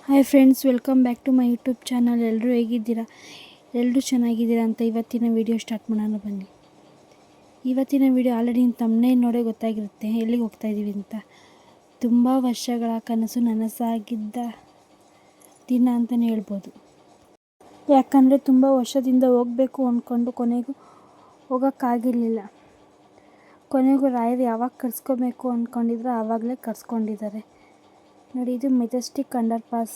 Hi friends, welcome back to my YouTube channel. ಎಲ್ಲರೂ ಹೇಗಿದ್ದೀರಾ? ಎಲ್ಲರೂ ಚೆನ್ನಾಗಿದ್ದೀರಾ ಅಂತ ಇವತ್ತಿನ ವಿಡಿಯೋ ಸ್ಟಾರ್ಟ್ ಮಾಡೋಣ ಬನ್ನಿ. ಇವತ್ತಿನ ವಿಡಿಯೋ ಆಲ್ರೆಡಿ ತಮ್ಮನೇಲಿ ನೋಡೇ ಗೊತ್ತಾಗಿರುತ್ತೆ ಎಲ್ಲಿಗೆ ಹೋಗ್ತಾ ಇದ್ದೀವಿ ಅಂತ. ತುಂಬ ವರ್ಷಗಳ ಕನಸು ನನಸಾಗಿದ್ದ ದಿನ ಅಂತಲೇ ಹೇಳ್ಬೋದು. ಯಾಕಂದರೆ ತುಂಬ ವರ್ಷದಿಂದ ಹೋಗಬೇಕು ಅಂದ್ಕೊಂಡು ಕೊನೆಗೂ ಹೋಗೋಕ್ಕಾಗಿರಲಿಲ್ಲ. ಕೊನೆಗೂ ರಾಯರು ಯಾವಾಗ ಕರ್ಸ್ಕೋಬೇಕು ಅಂದ್ಕೊಂಡಿದ್ರು ಆವಾಗಲೇ ಕರ್ಸ್ಕೊಂಡಿದ್ದಾರೆ. ನೋಡಿ, ಇದು ಮೆಜೆಸ್ಟಿಕ್ ಅಂಡರ್ ಪಾಸ್.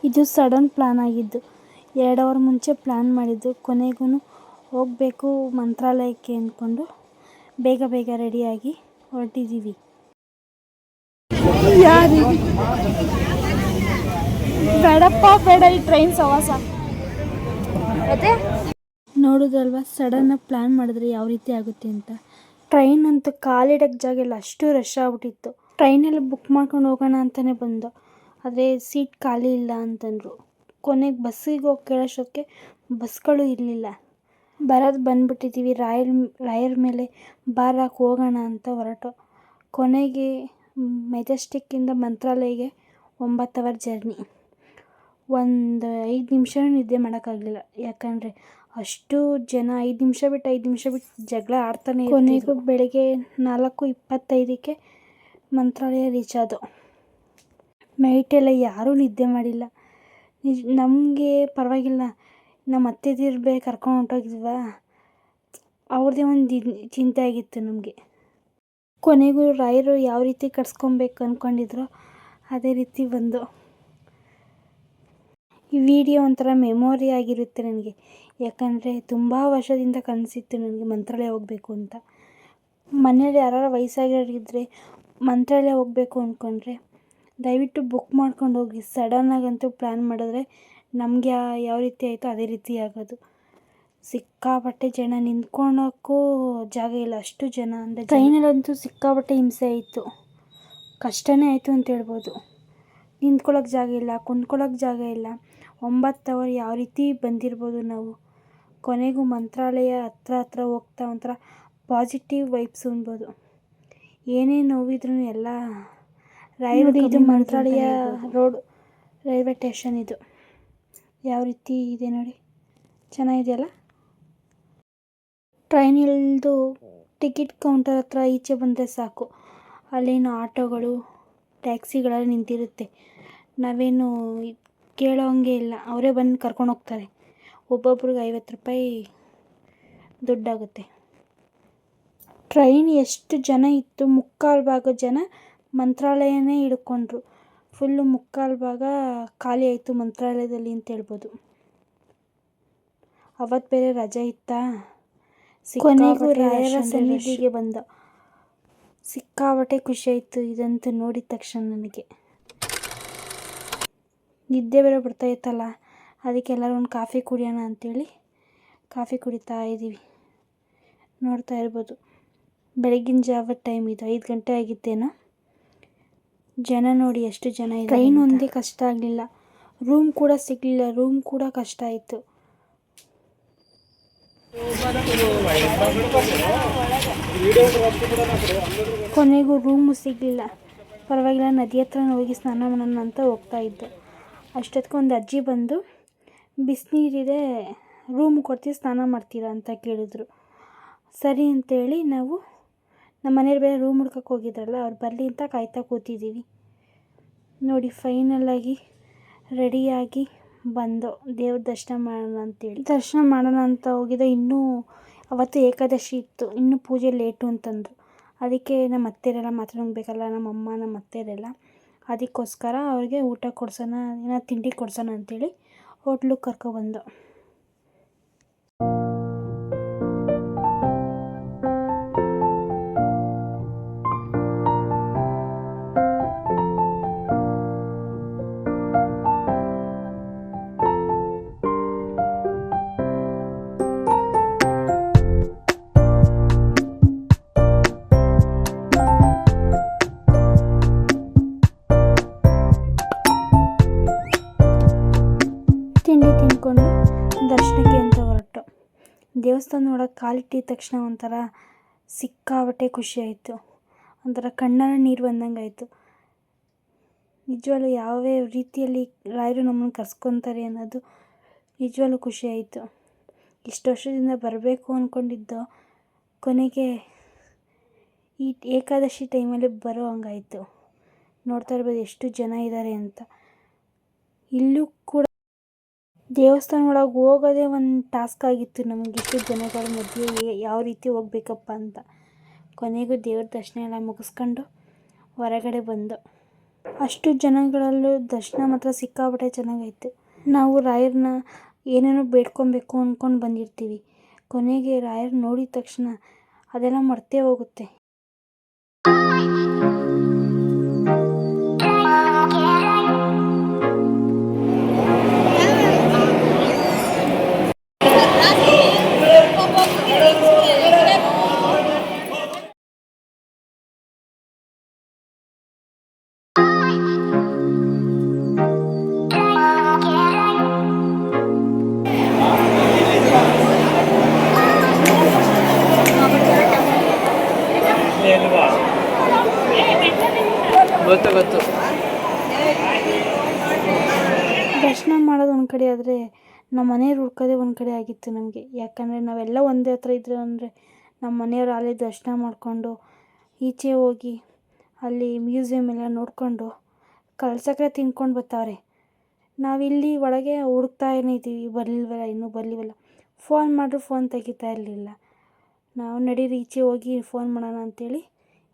ಇದು ಸಡನ್ ಪ್ಲಾನ್ ಆಗಿದ್ದು. 2 ಅವರ್ ಮುಂಚೆ ಪ್ಲ್ಯಾನ್ ಮಾಡಿದ್ದು. ಕೊನೆಗೂ ಹೋಗಬೇಕು ಮಂತ್ರಾಲಯಕ್ಕೆ ಅಂದ್ಕೊಂಡು ಬೇಗ ರೆಡಿಯಾಗಿ ಹೊರಟಿದ್ದೀವಿ. ಬೇಡಪ್ಪ ಬೇಡ ಈ ಟ್ರೈನ್ ಸವಾಸ. ನೋಡೋದಲ್ವಾ ಸಡನ್ನಾಗಿ ಪ್ಲ್ಯಾನ್ ಮಾಡಿದ್ರೆ ಯಾವ ರೀತಿ ಆಗುತ್ತೆ ಅಂತ. ಟ್ರೈನ್ ಅಂತೂ ಕಾಲಿಡಕ್ಕೆ ಜಾಗ ಇಲ್ಲ, ಅಷ್ಟು ರಶ್ ಆಗ್ಬಿಟ್ಟಿತ್ತು. ಟ್ರೈನಲ್ಲಿ ಬುಕ್ ಮಾಡ್ಕೊಂಡು ಹೋಗೋಣ ಅಂತಲೇ ಬಂದು, ಆದರೆ ಸೀಟ್ ಖಾಲಿ ಇಲ್ಲ ಅಂತಂದರು. ಕೊನೆಗೆ ಬಸ್ಸಿಗೆ ಹೋಗಿ ಕೇಳೋಷ್ಟಕ್ಕೆ ಬಸ್ಗಳು ಇರಲಿಲ್ಲ. ಬಂದುಬಿಟ್ಟಿದ್ದೀವಿ. ರಾಯರ ಮೇಲೆ ಬಾರ್ ಹಾಕಿ ಹೋಗೋಣ ಅಂತ ಹೊರಟು. ಕೊನೆಗೆ ಮೆಜೆಸ್ಟಿಕ್ಕಿಂದ ಮಂತ್ರಾಲಯಗೆ 9 ಅವರ್ ಜರ್ನಿ. ಒಂದು 5 ನಿಮಿಷ ನಿದ್ದೆ ಮಾಡೋಕ್ಕಾಗಲಿಲ್ಲ. ಯಾಕಂದರೆ ಅಷ್ಟು ಜನ 5 ನಿಮಿಷ ಬಿಟ್ಟು ಜಗಳ ಆಡ್ತಾನೆ. ಕೊನೆಗೂ ಬೆಳಗ್ಗೆ 4:25ಕ್ಕೆ ಮಂತ್ರಾಲಯ ರೀಚ್ ಆದೋ. ನೈಟೆಲ್ಲ ಯಾರೂ ನಿದ್ದೆ ಮಾಡಿಲ್ಲ. ನಮಗೆ ಪರವಾಗಿಲ್ಲ, ನಮ್ಮ ಅತ್ತೆದಿರು ಕರ್ಕೊಂಡು ಹೊಂಟೋಗಿದ್ವಾ, ಅವ್ರದ್ದೇ ಒಂದು ಚಿಂತೆ ಆಗಿತ್ತು ನಮಗೆ. ಕೊನೆಗೂ ರಾಯರು ಯಾವ ರೀತಿ ಕರ್ಸ್ಕೊಬೇಕು ಅಂದ್ಕೊಂಡಿದ್ರೋ ಅದೇ ರೀತಿ ಬಂದು. ಈ ವಿಡಿಯೋ ಒಂಥರ ಮೆಮೊರಿ ಆಗಿರುತ್ತೆ ನನಗೆ. ಯಾಕಂದರೆ ತುಂಬ ವರ್ಷದಿಂದ ಕನಸಿತ್ತು ನನಗೆ ಮಂತ್ರಾಲಯ ಹೋಗಬೇಕು ಅಂತ. ಮನೇಲಿ ಯಾರು ವಯಸ್ಸಾಗಿರೋರಿದ್ದರೆ ಮಂತ್ರಾಲಯ ಹೋಗಬೇಕು ಅಂದ್ಕೊಂಡ್ರೆ ದಯವಿಟ್ಟು ಬುಕ್ ಮಾಡ್ಕೊಂಡು ಹೋಗಿ. ಸಡನ್ನಾಗಂತೂ ಪ್ಲ್ಯಾನ್ ಮಾಡಿದ್ರೆ ನಮಗೆ ಯಾವ ರೀತಿ ಆಯಿತೋ ಅದೇ ರೀತಿ ಆಗೋದು. ಸಿಕ್ಕಾಪಟ್ಟೆ ಜನ, ನಿಂತ್ಕೊಳ್ಳೋಕ್ಕೂ ಜಾಗ ಇಲ್ಲ, ಅಷ್ಟು ಜನ. ಅಂದರೆ ಟ್ರೈನಲ್ಲಂತೂ ಸಿಕ್ಕಾಪಟ್ಟೆ ಹಿಂಸೆ ಆಯಿತು, ಕಷ್ಟನೇ ಆಯಿತು ಅಂತ ಹೇಳ್ಬೋದು. ನಿಂತ್ಕೊಳ್ಳೋಕೆ ಜಾಗ ಇಲ್ಲ, ಕುಂತ್ಕೊಳ್ಳೋಕೆ ಜಾಗ ಇಲ್ಲ. 9 ಅವರ್ ಯಾವ ರೀತಿ ಬಂದಿರ್ಬೋದು ನಾವು. ಕೊನೆಗೂ ಮಂತ್ರಾಲಯ ಹತ್ರ ಹೋಗ್ತಾ ಒಂಥರ ಪಾಸಿಟಿವ್ ವೈಬ್ಸ್ ಅನ್ಬೋದು. ಏನೇ ನೋವಿದ್ರೂ ಎಲ್ಲ ರಾಯರು. ಇದು ಮಂತ್ರಾಲಯ ರೋಡ್ ರೈಲ್ವೆ ಸ್ಟೇಷನ್. ಇದು ಯಾವ ರೀತಿ ಇದೆ ನೋಡಿ, ಚೆನ್ನಾಗಿದೆಯಲ್ಲ. ಟ್ರೈನ್ ಇಳಿದು ಟಿಕೆಟ್ ಕೌಂಟರ್ ಹತ್ರ ಈಚೆ ಬಂದರೆ ಸಾಕು, ಅಲ್ಲೇನು ಆಟೋಗಳು ಟ್ಯಾಕ್ಸಿಗಳೆಲ್ಲ ನಿಂತಿರುತ್ತೆ. ನಾವೇನು ಕೇಳೋ ಹಂಗೆ ಇಲ್ಲ, ಅವರೇ ಬಂದು ಕರ್ಕೊಂಡು ಹೋಗ್ತಾರೆ. ಒಬ್ಬೊಬ್ರಿಗೆ 50 ರೂಪಾಯಿ ದುಡ್ಡಾಗುತ್ತೆ. ಟ್ರೈನ್ ಎಷ್ಟು ಜನ ಇತ್ತು, 3/4 ಭಾಗ ಜನ ಮಂತ್ರಾಲಯನೇ ಹಿಡ್ಕೊಂಡ್ರು. ಫುಲ್ಲು 3/4 ಭಾಗ ಖಾಲಿ ಆಯಿತು ಮಂತ್ರಾಲಯದಲ್ಲಿ ಅಂತ ಹೇಳ್ಬೋದು. ಅವತ್ತು ಬೇರೆ ರಜೆ ಇತ್ತಾ. ಕೊನೆಗೂ ರಾಯರ ಸನ್ನಿಧಿಗೆ ಬಂದ. ಸಿಕ್ಕಾಪಟ್ಟೆ ಖುಷಿ ಆಯಿತು ಇದಂತೂ ನೋಡಿದ ತಕ್ಷಣ. ನನಗೆ ನಿದ್ದೆ ಬೇರೆ ಬಿಡ್ತಾ ಇತ್ತಲ್ಲ, ಅದಕ್ಕೆ ಎಲ್ಲರೂ ಒಂದು ಕಾಫಿ ಕುಡಿಯೋಣ ಅಂಥೇಳಿ ಕಾಫಿ ಕುಡಿತಾ ಇದ್ದೀವಿ. ನೋಡ್ತಾ ಇರ್ಬೋದು, ಬೆಳಗಿನ ಜಾವ ಟೈಮ್ ಇದು, 5 ಗಂಟೆ ಆಗಿತ್ತೇನೋ. ಜನ ನೋಡಿ ಎಷ್ಟು ಜನ ಇದೆ. ಟ್ರೈನ್ ಒಂದೇ ಕಷ್ಟ ಆಗಲಿಲ್ಲ, ರೂಮ್ ಕೂಡ ಸಿಗಲಿಲ್ಲ. ರೂಮ್ ಕೂಡ ಕಷ್ಟ ಆಯಿತು. ಕೊನೆಗೂ ರೂಮು ಸಿಗಲಿಲ್ಲ. ಪರವಾಗಿಲ್ಲ, ನದಿ ಹತ್ರ ಹೋಗಿ ಸ್ನಾನ ಮಾಡೋಣ ಅಂತ ಹೋಗ್ತಾ ಇದ್ದೆ. ಅಷ್ಟೊತ್ತಿಗೆ ಒಂದು ಅಜ್ಜಿ ಬಂದು, ಬಿಸಿನೀರಿದೆ, ರೂಮ್ ಕೊಡ್ತೀವಿ, ಸ್ನಾನ ಮಾಡ್ತೀರಾ ಅಂತ ಕೇಳಿದ್ರು. ಸರಿ ಅಂತೇಳಿ ನಾವು ನಮ್ಮ ಮನೆಯವ್ರು ಬೇರೆ ರೂಮ್ ಹುಡ್ಕಕ್ಕೆ ಹೋಗಿದ್ರಲ್ಲ, ಅವ್ರು ಬರಲಿ ಅಂತ ಕಾಯ್ತಾ ಕೂತಿದ್ದೀವಿ. ನೋಡಿ, ಫೈನಲಾಗಿ ರೆಡಿಯಾಗಿ ಬಂದು ದೇವ್ರ ದರ್ಶನ ಮಾಡೋಣ ಅಂತೇಳಿ. ದರ್ಶನ ಮಾಡೋಣ ಅಂತ ಹೋಗಿದ್ದೆ. ಇನ್ನೂ ಅವತ್ತು ಏಕಾದಶಿ ಇತ್ತು, ಇನ್ನೂ ಪೂಜೆ ಲೇಟು ಅಂತಂದರು. ಅದಕ್ಕೆ ನಮ್ಮ ಅತ್ತೆಯರೆಲ್ಲ ಮಾತಾಡಬೇಕಲ್ಲ, ನಮ್ಮಮ್ಮ ನಮ್ಮ ಅತ್ತೆಯರೆಲ್ಲ. ಅದಕ್ಕೋಸ್ಕರ ಅವ್ರಿಗೆ ಊಟ ಕೊಡ್ಸೋಣ, ಏನೋ ತಿಂಡಿ ಕೊಡ್ಸೋಣ ಅಂಥೇಳಿ ಹೋಟ್ಲಿಗೆ ಕರ್ಕೊಬಂದು. ತಿಂಡಿ ತಿಂದ್ಕೊಂಡು ದರ್ಶನಕ್ಕೆ ಅಂತ ಹೊರಟು. ದೇವಸ್ಥಾನ ನೋಡೋಕೆ ಕಾಲಿಟ್ಟಿದ ತಕ್ಷಣ ಒಂಥರ ಸಿಕ್ಕಾಪಟ್ಟೆ ಖುಷಿ ಆಯಿತು. ಒಂಥರ ಕಣ್ಣಲ್ಲಿ ನೀರು ಬಂದಂಗೆ ಆಯಿತು. ನಿಜವಾಗ್ಲೂ ಯಾವ್ಯಾವ ರೀತಿಯಲ್ಲಿ ರಾಯರು ನಮ್ಮನ್ನು ಕರ್ಸ್ಕೊತಾರೆ ಅನ್ನೋದು ನಿಜವಾಗ್ಲೂ ಖುಷಿ ಆಯಿತು. ಇಷ್ಟು ವರ್ಷದಿಂದ ಬರಬೇಕು ಅಂದ್ಕೊಂಡಿದ್ದೋ ಕೊನೆಗೆ ಈ ಏಕಾದಶಿ ಟೈಮಲ್ಲಿ ಬರೋ ಹಂಗಾಯಿತು. ನೋಡ್ತಾ ಇರ್ಬೋದು ಎಷ್ಟು ಜನ ಇದ್ದಾರೆ ಅಂತ. ಇಲ್ಲೂ ಕೂಡ ದೇವಸ್ಥಾನ ಒಳಗೆ ಹೋಗೋದೇ ಒಂದು ಟಾಸ್ಕ್ ಆಗಿತ್ತು ನಮಗೆ, ಇಷ್ಟು ಜನಗಳ ಮಧ್ಯೆ ಯಾವ ರೀತಿ ಹೋಗ್ಬೇಕಪ್ಪ ಅಂತ. ಕೊನೆಗೂ ದೇವ್ರ ದರ್ಶನ ಎಲ್ಲ ಮುಗಿಸ್ಕೊಂಡು ಹೊರಗಡೆ ಬಂದು, ಅಷ್ಟು ಜನಗಳಲ್ಲೂ ದರ್ಶನ ಮಾತ್ರ ಸಿಕ್ಕಾಪಟ್ಟೆ ಚೆನ್ನಾಗಾಯಿತು. ನಾವು ರಾಯರನ್ನ ಏನೇನೋ ಬೇಡ್ಕೊಬೇಕು ಅಂದ್ಕೊಂಡು ಬಂದಿರ್ತೀವಿ, ಕೊನೆಗೆ ರಾಯರು ನೋಡಿದ ತಕ್ಷಣ ಅದೆಲ್ಲ ಮರ್ತೇ ಹೋಗುತ್ತೆ. ಗೊತ್ತು ದರ್ಶನ ಮಾಡೋದು ಒಂದು ಕಡೆ ಆದರೆ ನಮ್ಮ ಮನೆಯವ್ರು ಹುಡ್ಕೋದೇ ಒಂದು ಕಡೆ ಆಗಿತ್ತು ನಮಗೆ. ಯಾಕಂದರೆ ನಾವೆಲ್ಲ ಒಂದೇ ಹತ್ರ ಇದ್ರೆ ಅಂದರೆ ನಮ್ಮ ಮನೆಯವ್ರು ಅಲ್ಲೇ ದರ್ಶನ ಮಾಡಿಕೊಂಡು ಈಚೆ ಹೋಗಿ ಅಲ್ಲಿ ಮ್ಯೂಸಿಯಮ್ ಎಲ್ಲ ನೋಡಿಕೊಂಡು ಕಳ್ಸಕ್ಕರೆ ತಿನ್ಕೊಂಡು ಬರ್ತಾವ್ರೆ. ನಾವಿಲ್ಲಿ ಒಳಗೆ ಹುಡುಕ್ತಾನೇ ಇದ್ದೀವಿ, ಬರಲಿಲ್ವಲ್ಲ, ಇನ್ನೂ ಬರಲಿಲ್ವಲ್ಲ. ಫೋನ್ ಮಾಡಿದ್ರು ಫೋನ್ ತೆಗಿತಾ ಇರಲಿಲ್ಲ. ನಾವು ನಡೀರಿ ಈಚೆ ಹೋಗಿ ಫೋನ್ ಮಾಡೋಣ ಅಂಥೇಳಿ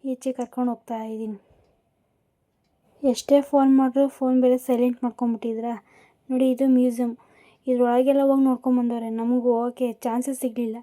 ಈಚೆ ಕರ್ಕೊಂಡು ಹೋಗ್ತಾ ಇದ್ದೀನಿ. ಎಷ್ಟೇ ಫೋನ್ ಮಾಡಿದ್ರು ಫೋನ್ ಬೇರೆ ಸೈಲೆಂಟ್ ಮಾಡ್ಕೊಂಬಿಟ್ಟಿದ್ರ. ನೋಡಿ, ಇದು ಮ್ಯೂಸಿಯಮ್, ಇದ್ರೊಳಗೆಲ್ಲ ಹೋಗಿ ನೋಡ್ಕೊಂಬಂದವ್ರೆ. ನಮಗೂ ಹೋಗೋಕ್ಕೆ ಚಾನ್ಸಸ್ ಸಿಗಲಿಲ್ಲ.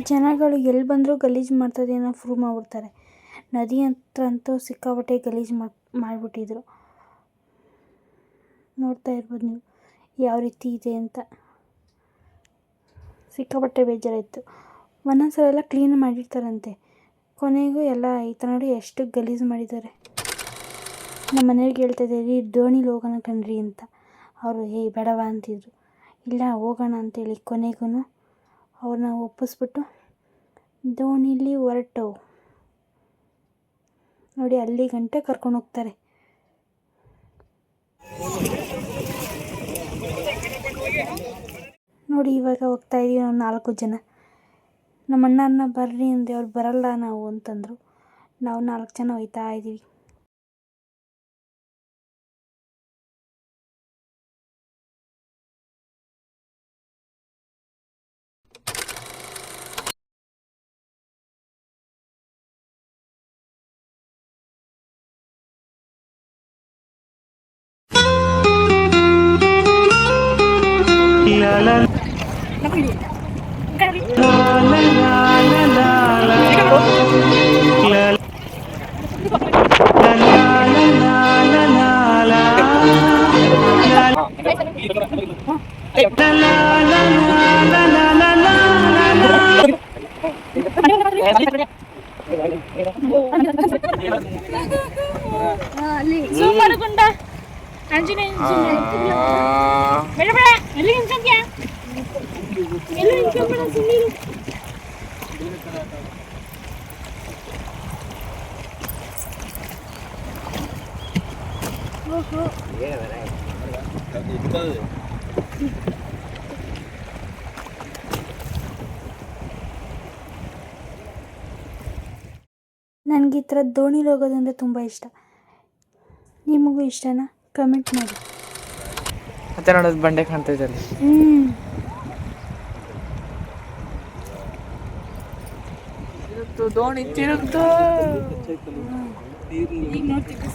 ಜನಗಳು ಎಲ್ಲಿ ಬಂದರೂ ಗಲೀಜು ಮಾಡ್ತದೆ ಅನ್ನೋ ಪ್ರೂವ್ ಮಾಡಿಬಿಡ್ತಾರೆ. ನದಿ ಹತ್ರ ಅಂತೂ ಸಿಕ್ಕಾಪಟ್ಟೆ ಗಲೀಜು ಮಾಡಿಬಿಟ್ಟಿದ್ರು. ನೋಡ್ತಾ ಇರ್ಬೋದು ನೀವು ಯಾವ ರೀತಿ ಇದೆ ಅಂತ. ಸಿಕ್ಕಾಪಟ್ಟೆ ಬೇಜಾರಾಯಿತು. ಒಂದೊಂದು ಸಲ ಎಲ್ಲ ಕ್ಲೀನ್ ಮಾಡಿರ್ತಾರಂತೆ, ಕೊನೆಗೂ ಎಲ್ಲ ಈ ಥರ ನೋಡಿ ಎಷ್ಟು ಗಲೀಜು ಮಾಡಿದ್ದಾರೆ. ನಮ್ಮ ಮನೆಯವ್ರಿಗೆ ಹೇಳ್ತಾಯಿದ್ದೀರಿ ದೋಣಿಲಿ ಹೋಗೋಣ ಕಣ್ರಿ ಅಂತ. ಅವರು ಬೇಡವಾ ಅಂತಿದ್ರು. ಇಲ್ಲ ಹೋಗೋಣ ಅಂತೇಳಿ ಕೊನೆಗೂ ಅವ್ರನ್ನ ಒಪ್ಪಿಸ್ಬಿಟ್ಟು ದೋಣಿಲಿ ಹೊರಟವು. ನೋಡಿ ಅಲ್ಲಿ ಗಂಟೆ ಕರ್ಕೊಂಡು ಹೋಗ್ತಾರೆ. ನೋಡಿ ಇವಾಗ ಹೋಗ್ತಾ ಇದೀವಿ ನಾವು 4 ಜನ. ನಮ್ಮ ಅಣ್ಣನ ಬರ್ರಿ ಅಂದೆ, ಅವ್ರು ಬರಲ್ಲ ನಾವು ಅಂತಂದರು. ನಾವು 4 ಜನ ಹೋಗ್ತಾ ಇದ್ದೀವಿ. ಸೂಪರ್ಗುಂಡ ಆಂಜನೇಯ ಬೇಡ ಬೇಡ ಎಲ್ಲಿ ನಿಂತ್ಕೊಂಡ್ಯಾ? ಎಲ್ಲಿ ನಿಂತ್ಕೊಂಡ್ಬೇಡ ಸುಮ್ಮನೆ. ನನಗೆ ಈ ಥರ ದೋಣಿಲಿ ಹೋಗೋದಂದರೆ ತುಂಬ ಇಷ್ಟ. ನಿಮಗೂ ಇಷ್ಟನಾ? ಕಮೆಂಟ್ ಮಾಡಿ. ಮತ್ತೆ ನೋಡೋದು ಬಂಡೆ ಕಾಣ್ತೈತೆ ಅಲ್ಲಿ. ದೋಣಿ ತಿರುಗ್ತು. ಈಗ ನೋಡ್ತಿದ್ದೆ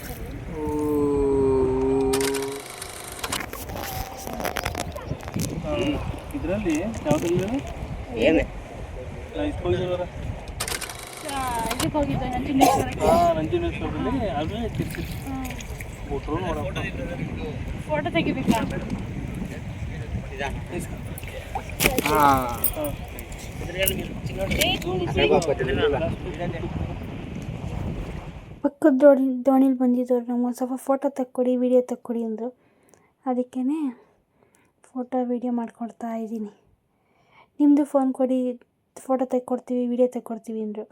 ಇದರಲ್ಲಿ ಯಾವುದಿಲ್ಲ ಏನೇ ಇದಕ್ಕೆ ಹೋಗಿದ್ದೆ ನಂಜುನೇಶ್ವರಕ್ಕೆ. ನಂಜನೇಶ್ವರದಲ್ಲಿ ಅದು ಫೋಟೋ ಫೋಟೋ ತೆಗಿಬೇಕಾ? ಪಕ್ಕದ ದೋಣಿಲಿ ಬಂದಿದ್ದವ್ರು ನಮ್ಗೆ ಒಂದು ಸ್ವಲ್ಪ ಫೋಟೋ ತಕ್ಕೊಡಿ ವಿಡಿಯೋ ತಕ್ಕೊಡಿ ಅಂದರು. ಅದಕ್ಕೇ ಫೋಟೋ ವೀಡಿಯೋ ಮಾಡ್ಕೊಡ್ತಾ ಇದ್ದೀನಿ. ನಿಮ್ಮದು ಫೋನ್ ಕೊಡಿ, ಫೋಟೋ ತೆಕ್ಕೊಡ್ತೀವಿ ವಿಡಿಯೋ ತೆಕ್ಕೊಡ್ತೀವಿ ಅಂದರು.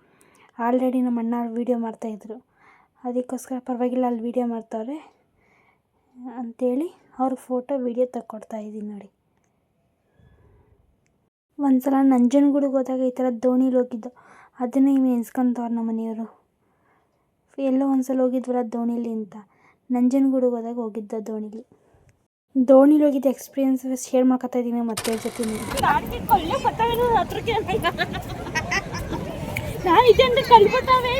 ಆಲ್ರೆಡಿ ನಮ್ಮ ಅಣ್ಣ ವೀಡಿಯೋ ಮಾಡ್ತಾಯಿದ್ರು, ಅದಕ್ಕೋಸ್ಕರ ಪರವಾಗಿಲ್ಲ ಅಲ್ಲಿ ವೀಡಿಯೋ ಮಾಡ್ತಾವ್ರೆ ಅಂಥೇಳಿ ಅವ್ರಿಗೆ ಫೋಟೋ ವೀಡಿಯೋ ತಕ್ಕೊಡ್ತಾಯಿದ್ದೀನಿ ನೋಡಿ. ಒಂದು ಸಲ ನಂಜನಗೂಡಿಗೆ ಹೋದಾಗ ಈ ಥರ ದೋಣಿಲಿ ಹೋಗಿದ್ದು, ಅದನ್ನೇ ಇವು ಎನ್ಸ್ಕೊಂತವ್ರು ನಮ್ಮ ಮನೆಯವರು. ಎಲ್ಲೋ ಒಂದು ಸಲ ಹೋಗಿದ್ವಲ್ಲ ದೋಣಿಲಿ ಅಂತ, ನಂಜನಗೂಡಿಗೆ ಹೋದಾಗ ಹೋಗಿದ್ದ ದೋಣಿಲಿ ಹೋಗಿದ್ದ ಎಕ್ಸ್ಪೀರಿಯನ್ಸ್ ಶೇರ್ ಮಾಡ್ಕೊತಾ ಇದ್ದೀನಿ ಮತ್ತೆ ಜೊತೆ. ನಾನು ಇದೆಂದ್ರೆ ಕಲ್ಬಿಟ್ಟಾವೆ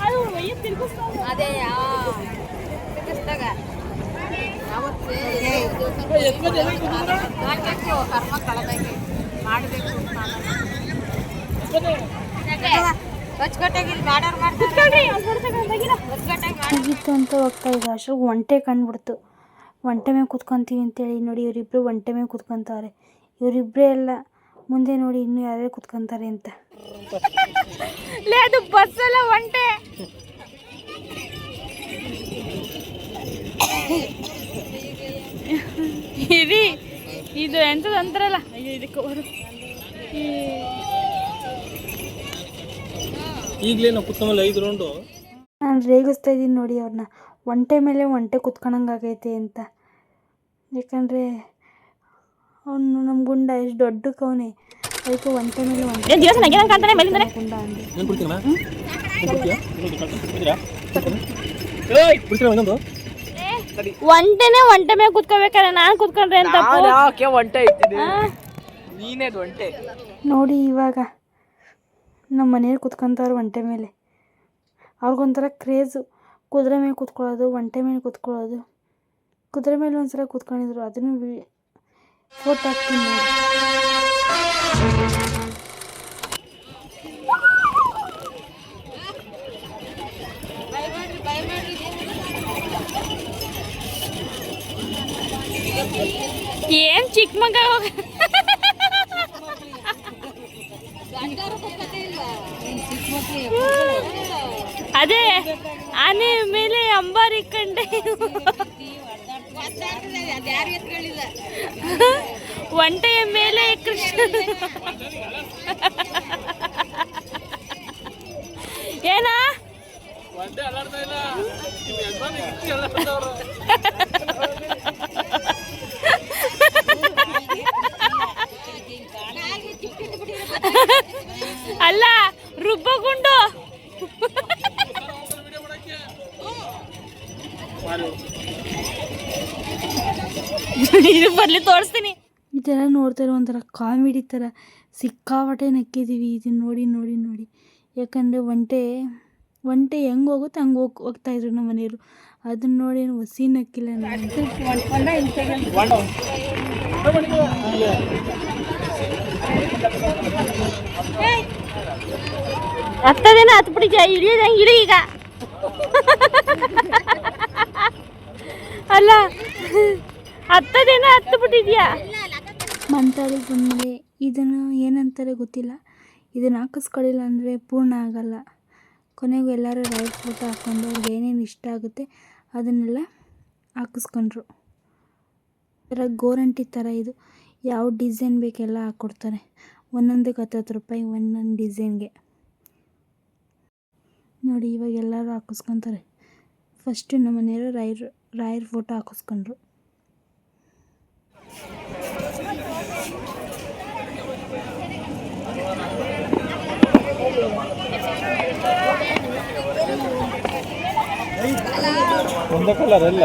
ಅದು ವಯ್ಯ ತಿರ್ಗಿಸ್ತಾವೆ. ಅದೇ ಕರ್ಮ ಕಳಬೇಕು ಮಾಡಬೇಕು ಹೊಚ್ಕೊಟ್ಟಾಗಿ ಮಾಡೋರು ಮಾಡ್ತಾರೆ. ಮುಗೀತು ಅಂತ ಹೋಗ್ತಾ ಇದ್ದ ಅಷ್ಟ್ರಿಗೆ ಒಂಟೆ ಕಂಡುಬಿಡ್ತು. ಒಂಟೆ ಮೇಲೆ ಕೂತ್ಕೊತೀವಿ ಅಂತೇಳಿ ನೋಡಿ ಇವರಿಬ್ಬರು ಒಂಟೆ ಮೇಲೆ ಕೂತ್ಕೊತಾವ್ರೆ. ಇವರಿಬ್ಬರೇ ಎಲ್ಲ ಮುಂದೆ ನೋಡಿ ಇನ್ನೂ ಯಾರ್ಯಾರು ಕೂತ್ಕೊತಾರೆ ಅಂತ. ಅದು ಬಸ್ ಅಲ್ಲ ಒಂಟೆ. ಇರಿ ಇದು ಎಂಥದ್ದು ಅಂತಾರಲ್ಲ, ಅಯ್ಯೋ ಇದಕ್ಕೆ ಅವರು ಈಗಲೇ ನಾವು ಕುತ್ಕೊಂಬಲ್ಲ 5 ರೌಂಡು. ನಾನು ರೇಗಿಸ್ತಾ ಇದ್ದೀನಿ ನೋಡಿ ಅವ್ರನ್ನ, ಒಂಟೆ ಮೇಲೆ ಒಂಟೆ ಕುತ್ಕೊಳಂಗಾಗೈತೆ ಅಂತ. ಯಾಕಂದರೆ ಅವನು ನಮ್ಮ ಗುಂಡ ಎಷ್ಟು ದೊಡ್ಡಕ್ಕವನೇ, ಅದಕ್ಕೆ ಒಂಟೆ ಮೇಲೆ ಒಂಟೆ ಗುಂಡ ಅಂದೆ. ಒಂಟೆನೇ ಒಂಟೆ ಮೇಲೆ ಕುತ್ಕೋಬೇಕಾರೆ ನಾನು ಕುತ್ಕೊಂಡ್ರೆ ಅಂತ ಒಂಟೆ ಐತಿದೆ, ನೀನೇ ಒಂಟೆ ನೋಡಿ. ಇವಾಗ ನಮ್ಮ ಮನೆಯವ್ರು ಕುತ್ಕೊತಾವ್ರು ಒಂಟೆ ಮೇಲೆ. ಅವ್ರಿಗೊಂಥರ ಕ್ರೇಜು, ಕುದುರೆ ಮೇಲೆ ಕೂತ್ಕೊಳ್ಳೋದು, ಒಂಟೆ ಮೇಲೆ ಕೂತ್ಕೊಳ್ಳೋದು. ಕುದುರೆ ಮೇಲೆ ಒಂದ್ಸಲ ಕೂತ್ಕೊಂಡಿದ್ರು, ಅದನ್ನು ಫೋಟೋ ಹಾಕ್ತೀನಿ ನೋಡಿ. ಏನ್ ಚಿಕ್ಕ ಮಗ ಅದೇ ಆನೆ ಮೇಲೆ ಅಂಬಾರಿ ಕಂಡೆ ಒಂಟೆಯ ಮೇಲೆ ಕೃಷ್ಣ ಏನಾ ಅಲ್ಲ ರುಬ್ಬಗುಂಡು ಇದು ಬರ್ಲಿ ತೋರಿಸ್ತೀನಿ. ಇದೆಲ್ಲ ನೋಡ್ತಾರೆ ಒಂಥರ ಕಾಮಿಡಿ ಥರ, ಸಿಕ್ಕಾಪಟ್ಟೆ ನಕ್ಕಿದ್ದೀವಿ ಇದನ್ನು ನೋಡಿ ನೋಡಿ ನೋಡಿ. ಯಾಕಂದರೆ ಒಂಟೆ ಹೆಂಗೆ ಹೋಗುತ್ತೆ ಹಂಗೆ ಹೋಗ್ತಾಯಿದ್ರು ನಮ್ಮ ಮನೆಯವರು. ಅದನ್ನ ನೋಡಿ ಏನು ಹೊಸಿ ನಕ್ಕಿಲ್ಲ ನಾನು. ಹತ್ತದೇನ ಹತ್ಬಿಟ್ಟಿದ್ಯಾ, ಇಳಿಯೋದಂಗೆ ಇಳಿ ಈಗ. ಅಲ್ಲ ಹತ್ತದೇನ ಹತ್ತು ಬಿಟ್ಟಿದ್ಯಾ. ಮಂತಾಳಿಗೆ ಬಂದಮೇಲೆ ಇದನ್ನು ಏನಂತಾರೆ ಗೊತ್ತಿಲ್ಲ, ಇದನ್ನು ಹಾಕಿಸ್ಕೊಳ್ಳಿಲ್ಲ ಅಂದರೆ ಪೂರ್ಣ ಆಗಲ್ಲ. ಕೊನೆಗೂ ಎಲ್ಲರೂ ರೈಟ್ ಫೋಟೋ ಹಾಕ್ಕೊಂಡು ಅವ್ರಿಗೆ ಏನೇನು ಇಷ್ಟ ಆಗುತ್ತೆ ಅದನ್ನೆಲ್ಲ ಹಾಕಿಸ್ಕೊಂಡ್ರು. ಥರ ಗೋರಂಟಿ ಥರ ಇದು, ಯಾವ ಡಿಸೈನ್ ಬೇಕೆಲ್ಲ ಹಾಕ್ಕೊಡ್ತಾರೆ. ಒಂದೊಂದಕ್ಕೆ 10 ರೂಪಾಯಿ ಒಂದೊಂದು ಡಿಸೈನ್ಗೆ ನೋಡಿ. ಇವಾಗ ಎಲ್ಲರೂ ಹಾಕಿಸ್ಕೊತಾರೆ. ಫಸ್ಟು ನಮ್ಮ ಮನೆಯವರು ರಾಯರ್ ಫೋಟೋ ಹಾಕಿಸ್ಕೊಂಡ್ರು. ಒಂದೇ ಕಲರ್ ಎಲ್ಲ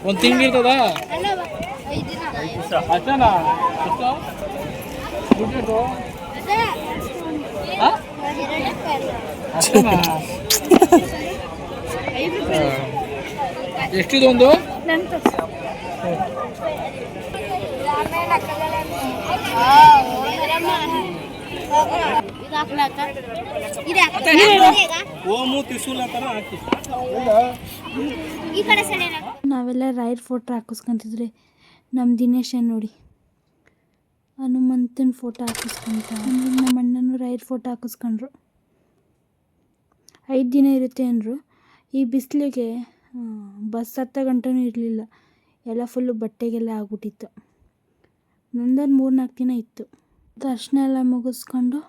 ಒಂದು ತಿಂಗಳು ಇರ್ತದಾ? ಅಷ್ಟೇನಾ? ಎಷ್ಟಿದೊಂದು ಓಮು ತ್ರಿಶೂಲ ಥರ ಹಾಕಿ ನಾವೆಲ್ಲ ರಾಯರ್ ಫೋಟೋ ಹಾಕಿಸ್ಕೊಂತಿದ್ರೆ ನಮ್ಮ ದಿನೇಶ ನೋಡಿ ಹನುಮಂತನ ಫೋಟೋ ಹಾಕಿಸ್ಕೊಂತ ನಮ್ಮ ಅಣ್ಣನೂ ರಾಯರ್ ಫೋಟೋ ಹಾಕಿಸ್ಕೊಂಡ್ರು. 5 ದಿನ ಇರುತ್ತೆ ಅಂದರು. ಈ ಬಿಸಿಲಿಗೆ ಬಸ್ 10 ಗಂಟೆನೂ ಇರಲಿಲ್ಲ, ಎಲ್ಲ ಫುಲ್ಲು ಬಟ್ಟೆಗೆಲ್ಲ ಆಗ್ಬಿಟ್ಟಿತ್ತು. ನಂದೊಂದು 3-4 ದಿನ ಇತ್ತು. ದರ್ಶನ ಎಲ್ಲ ಮುಗಿಸ್ಕೊಂಡು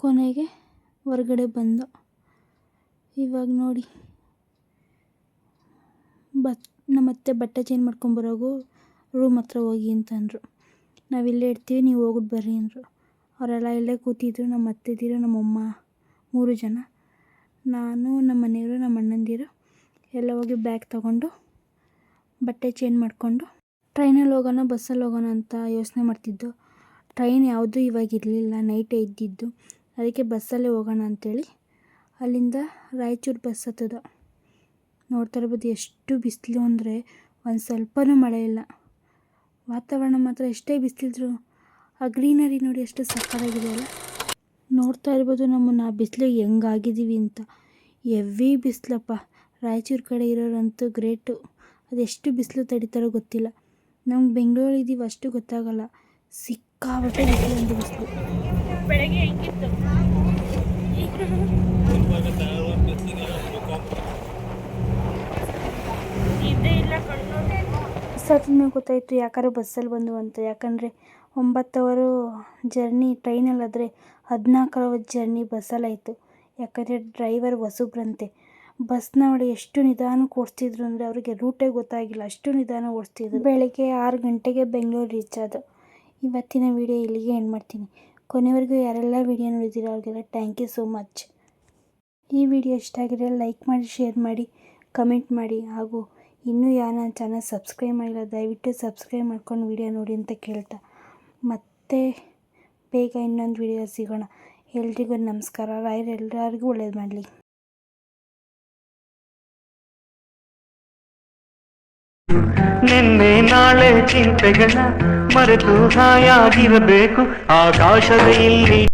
ಕೊನೆಗೆ ಹೊರಗಡೆ ಬಂದು ಇವಾಗ ನೋಡಿ ನಮ್ಮತ್ತೆ ಬಟ್ಟೆ ಚೇಂಜ್ ಮಾಡ್ಕೊಂಬರೋಗು ರೂಮ್ ಹತ್ರ ಹೋಗಿ ಅಂತಂದರು. ನಾವಿಲ್ಲೇ ಇರ್ತೀವಿ, ನೀವು ಹೋಗ್ಬಿಟ್ಟು ಬರ್ರಿ ಅಂದರು. ಅವರೆಲ್ಲ ಇಲ್ಲೇ ಕೂತಿದ್ರು, ನಮ್ಮ ಅತ್ತೆದಿರು, ನಮ್ಮಮ್ಮ 3 ಜನ, ನಾನು, ನಮ್ಮ ಮನೆಯವರು, ನಮ್ಮ ಅಣ್ಣಂದಿರು ಎಲ್ಲ ಹೋಗಿ ಬ್ಯಾಗ್ ತೊಗೊಂಡು ಬಟ್ಟೆ ಚೇಂಜ್ ಮಾಡಿಕೊಂಡು ಟ್ರೈನಲ್ಲಿ ಹೋಗೋಣ ಬಸ್ಸಲ್ಲಿ ಹೋಗೋಣ ಅಂತ ಯೋಚನೆ ಮಾಡ್ತಿದ್ದು. ಟ್ರೈನ್ ಯಾವುದೂ ಇವಾಗ ಇರಲಿಲ್ಲ, ನೈಟೇ ಇದ್ದಿದ್ದು. ಅದಕ್ಕೆ ಬಸ್ಸಲ್ಲೇ ಹೋಗೋಣ ಅಂಥೇಳಿ ಅಲ್ಲಿಂದ ರಾಯಚೂರು ಬಸ್ ಹತ್ತದ. ನೋಡ್ತಾ ಇರ್ಬೋದು ಎಷ್ಟು ಬಿಸಿಲು ಅಂದರೆ ಒಂದು ಸ್ವಲ್ಪನೂ ಮಳೆ ಇಲ್ಲ. ವಾತಾವರಣ ಮಾತ್ರ ಎಷ್ಟೇ ಬಿಸಿಲಿದ್ರು ಆ ಗ್ರೀನರಿ ನೋಡಿ ಎಷ್ಟು ಸಕ್ಕತ್ತಾಗಿದೆ ಅಲ್ಲ. ನೋಡ್ತಾ ಇರ್ಬೋದು ನಮ್ಮನ್ನು ಆ ಬಿಸಿಲಿಗೆ ಹೆಂಗಾಗಿದ್ದೀವಿ ಅಂತ. ಎವ್ವಿ ಬಿಸಿಲಪ್ಪ. ರಾಯಚೂರು ಕಡೆ ಇರೋರಂತೂ ಗ್ರೇಟು. ಅದೆಷ್ಟು ಬಿಸಿಲು ತಡೀತಾರೋ ಗೊತ್ತಿಲ್ಲ. ನಮ್ಗೆ ಬೆಂಗಳೂರು ಇದ್ದೀವಿ ಅಷ್ಟು ಗೊತ್ತಾಗಲ್ಲ, ಸಿಕ್ಕಾಬಟ್ಟೆ ಬಿಸಿಲು ಅಂತ ಬಿಸಿಲು. ಬೆಳಗ್ಗೆ ಹೆಂಗಿತ್ತು ಇದ್ದೇ ಇಲ್ಲ ಕಣ್ಣು. ಸಡನ್ನಾಗಿ ಗೊತ್ತಾಯಿತು ಯಾಕಾದ್ರೂ ಬಸ್ಸಲ್ಲಿ ಬಂದು ಅಂತ. ಯಾಕಂದರೆ 9 ಅವರು ಜರ್ನಿ ಟ್ರೈನಲ್ಲಾದರೆ 14 ಅವರ್ ಜರ್ನಿ ಬಸ್ಸಲ್ಲಾಯಿತು. ಯಾಕಂದರೆ ಡ್ರೈವರ್ ಹೊಸಬ್ರಂತೆ. ಬಸ್ನ ನೋಡಿ ಎಷ್ಟು ನಿಧಾನಕ್ಕೆ ಓಡಿಸ್ತಿದ್ರು ಅಂದರೆ ಅವರಿಗೆ ರೂಟೇ ಗೊತ್ತಾಗಿಲ್ಲ, ಅಷ್ಟು ನಿಧಾನ ಓಡಿಸ್ತಿದ್ರು. ಬೆಳಗ್ಗೆ 6 ಗಂಟೆಗೆ ಬೆಂಗಳೂರು ರೀಚ್ ಆದ. ಇವತ್ತಿನ ವೀಡಿಯೋ ಇಲ್ಲಿಗೆ ಎಂಡ್ ಮಾಡ್ತೀನಿ. ಕೊನೆವರೆಗೂ ಯಾರೆಲ್ಲ ವೀಡಿಯೋ ನೋಡಿದ್ದೀರೋ ಅವ್ರಿಗೆಲ್ಲ ಥ್ಯಾಂಕ್ ಯು ಸೋ ಮಚ್. ಈ ವಿಡಿಯೋ ಇಷ್ಟ ಆಗಿದ್ರೆ ಲೈಕ್ ಮಾಡಿ, ಶೇರ್ ಮಾಡಿ, ಕಮೆಂಟ್ ಮಾಡಿ. ಹಾಗೂ ಇನ್ನೂ ಯಾರು ನನ್ನ ಚಾನಲ್ ಸಬ್ಸ್ಕ್ರೈಬ್ ಮಾಡಿಲ್ಲ ದಯವಿಟ್ಟು ಸಬ್ಸ್ಕ್ರೈಬ್ ಮಾಡ್ಕೊಂಡು ವೀಡಿಯೋ ನೋಡಿ ಅಂತ ಕೇಳ್ತಾ ಮತ್ತೆ ಬೇಗ ಇನ್ನೊಂದು ವೀಡಿಯೋ ಸಿಗೋಣ. ಎಲ್ರಿಗೂ ನಮಸ್ಕಾರ. ರಾಯರು ಎಲ್ಲರಿಗೂ ಒಳ್ಳೇದು ಮಾಡಲಿ. ನಿನ್ನೆ ನಾಳೆ ಚಿಂತೆಗಳ ಮರೆತು ಹಾಯಾಗಿರಬೇಕು. ಆಕಾಶದ ಇಲ್ಲಿ